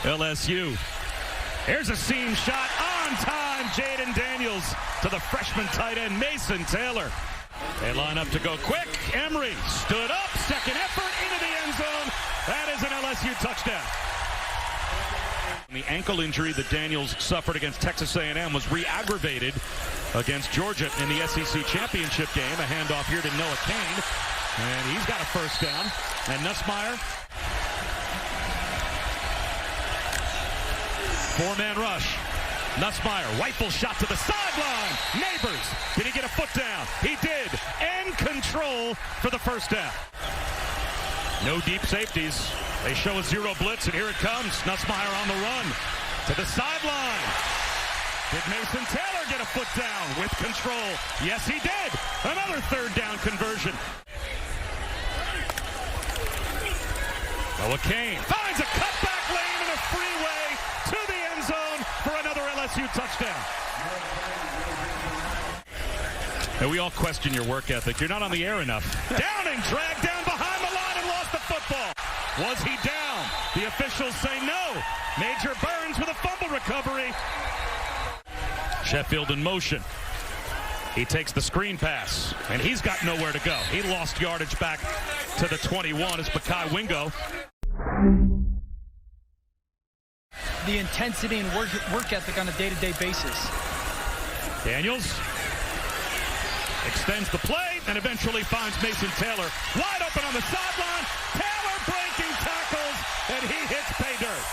LSU. Here's a seam shot on time. Jaden Daniels to the freshman tight end Mason Taylor. They line up to go quick. Emery stood up. Second effort into the end zone. That is an LSU touchdown. The ankle injury that Daniels suffered against Texas A&M was re-aggravated against Georgia in the SEC championship game. A handoff here to Noah Kane. And he's got a first down. And Nussmeyer. Four-man rush. Nussmeyer, rifle shot to the sideline. Neighbors, did he get a foot down? He did. And control for the first down. No deep safeties. They show a zero blitz, and here it comes. Nussmeyer on the run to the sideline. Did Mason Taylor get a foot down with control? Yes, he did. Another third down conversion. Noah Kane finds a cutback lane and a freeway to the end zone for another LSU touchdown. And we all question your work ethic. You're not on the air enough. Down and dragged down behind the line and lost the football. Was he down? The officials say no. Major Burns with a fumble recovery. Sheffield in motion. He takes the screen pass, and he's got nowhere to go. He lost yardage back to the 21 as Makai Wingo. The intensity and work ethic on a day-to-day basis. Daniels extends the play and eventually finds Mason Taylor wide open on the sideline. Taylor breaking tackles, and he hits pay dirt.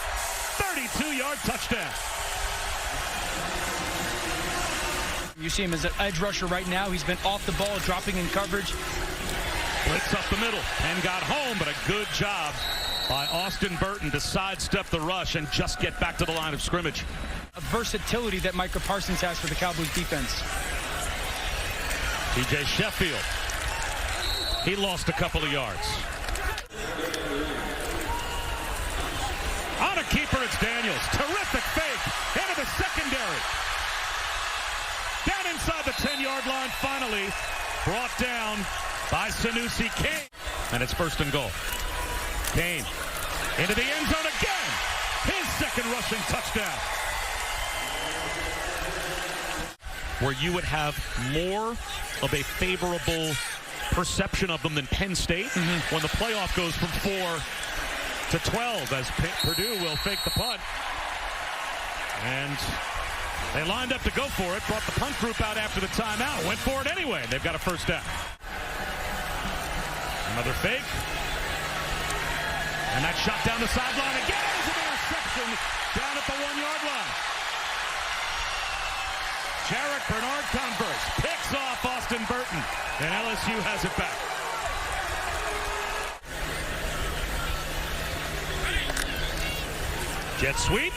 32-yard touchdown. You see him as an edge rusher right now. He's been off the ball, dropping in coverage. Blitz up the middle and got home, but a good job by Austin Burton to sidestep the rush and just get back to the line of scrimmage. A versatility that Micah Parsons has for the Cowboys defense. TJ Sheffield. He lost a couple of yards. On a keeper, it's Daniels. Terrific fake into the secondary. Down inside the 10-yard line, finally brought down by Sanusi Kane. And it's first and goal. Kane into the end zone again. His second rushing touchdown. Where you would have more of a favorable perception of them than Penn State when the playoff goes from 4 to 12 as Purdue will fake the punt. And they lined up to go for it, brought the punt group out after the timeout, went for it anyway. They've got a first down. Another fake. And that shot down the sideline again is an interception down at the 1-yard line. Jarek Bernard Converse picks off Austin Burton, and LSU has it back. Jet sweep.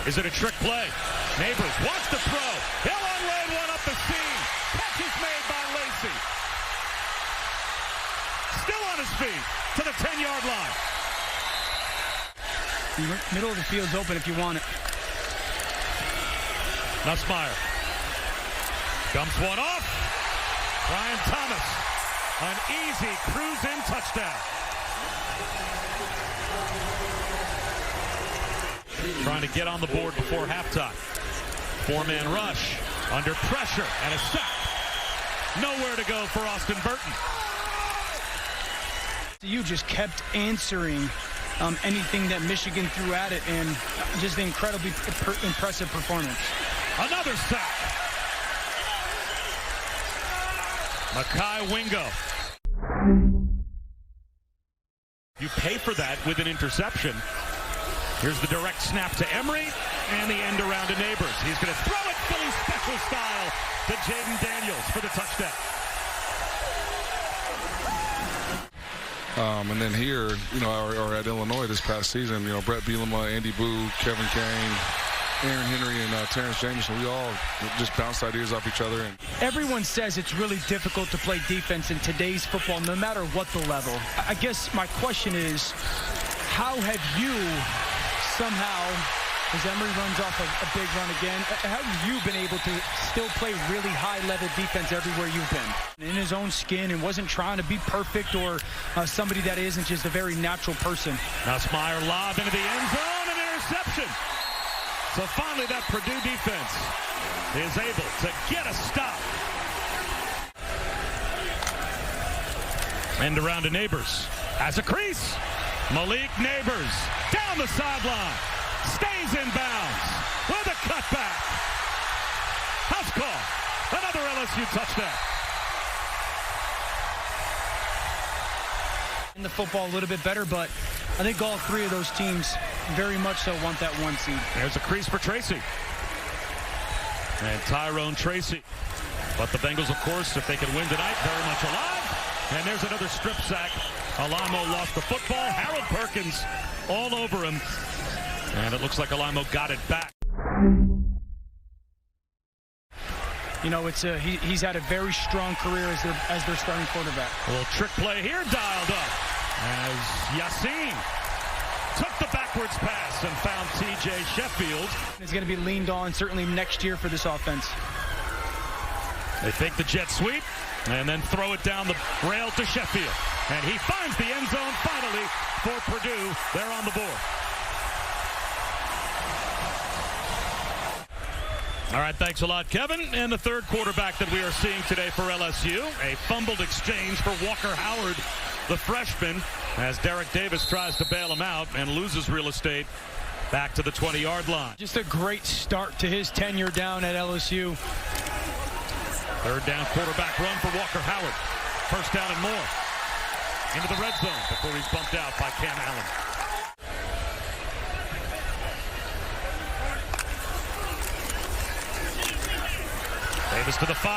Is it a trick play? Neighbors wants to throw. He'll unload one up the seam. Catch is made by Lacey. Still on his feet to the 10-yard line. Middle of the field's open if you want it. Nussmeyer dumps one off. Brian Thomas, an easy cruise-in touchdown. Trying to get on the board before halftime. Four-man rush, under pressure, and a sack. Nowhere to go for Austin Burton. You just kept answering anything that Michigan threw at it, and just an incredibly impressive performance. Another sack. Makai Wingo. You pay for that with an interception. Here's the direct snap to Emery, and the end around to Neighbors. He's going to throw it Philly special style to Jaden Daniels for the touchdown. And then here, or at Illinois this past season, Brett Bielema, Andy Boo, Kevin Kane, Aaron Henry, and Terrence Jameson, we all just bounced ideas off each other. And everyone says it's really difficult to play defense in today's football, no matter what the level. I guess my question is, how have you somehow As Emery runs off a big run again, how have you been able to still play really high-level defense everywhere you've been? In his own skin and wasn't trying to be perfect or somebody that isn't just a very natural person. Nussmeyer lob into the end zone, an interception. So finally that Purdue defense is able to get a stop. End around to Neighbors. Has a crease. Malik Neighbors down the sideline. Stays in bounds with a cutback. House call. Another LSU touchdown. In the football a little bit better, but I think all three of those teams very much so want that one seed. There's a crease for Tracy. And Tyrone Tracy. But the Bengals, of course, if they can win tonight, very much alive. And there's another strip sack. Alamo lost the football. Harold Perkins all over him. And it looks like Alamo got it back. You know, he's had a very strong career as their starting quarterback. A little trick play here dialed up as Yassin took the backwards pass and found T.J. Sheffield. It's going to be leaned on certainly next year for this offense. They fake the jet sweep and then throw it down the rail to Sheffield. And he finds the end zone finally for Purdue. They're on the board. All right, thanks a lot, Kevin. And the third quarterback that we are seeing today for LSU, a fumbled exchange for Walker Howard, the freshman, as Derek Davis tries to bail him out and loses real estate back to the 20-yard line. Just a great start to his tenure down at LSU. Third down quarterback run for Walker Howard. First down and more. Into the red zone before he's bumped out by Cam Allen. Davis to the 5.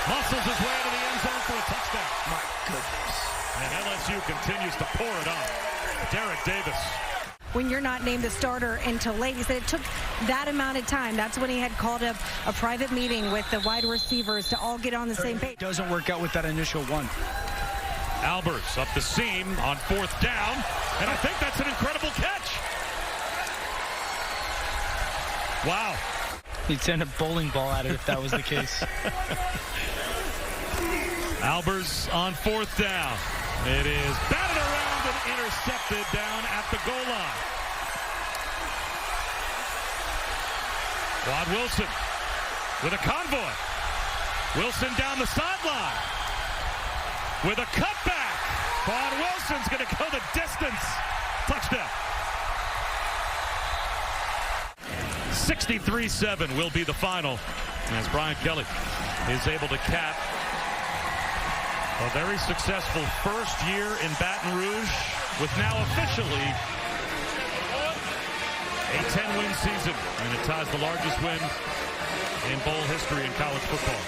Muscles his way into the end zone for a touchdown. My goodness. And LSU continues to pour it on. Derek Davis. When you're not named the starter until late, he said it took that amount of time. That's when he had called up a private meeting with the wide receivers to all get on the same page. Doesn't work out with that initial one. Albers up the seam on 4th down. And I think that's an incredible catch. Wow. He'd send a bowling ball at it if that was the case. Albers on 4th down. It is batted around and intercepted down at the goal line. Quad Wilson with a convoy. Wilson down the sideline with a cutback. Quad Wilson's going to go the distance. Touchdown. 63-7 will be the final as Brian Kelly is able to cap a very successful first year in Baton Rouge with now officially a 10-win season, and it ties the largest win in bowl history in college football.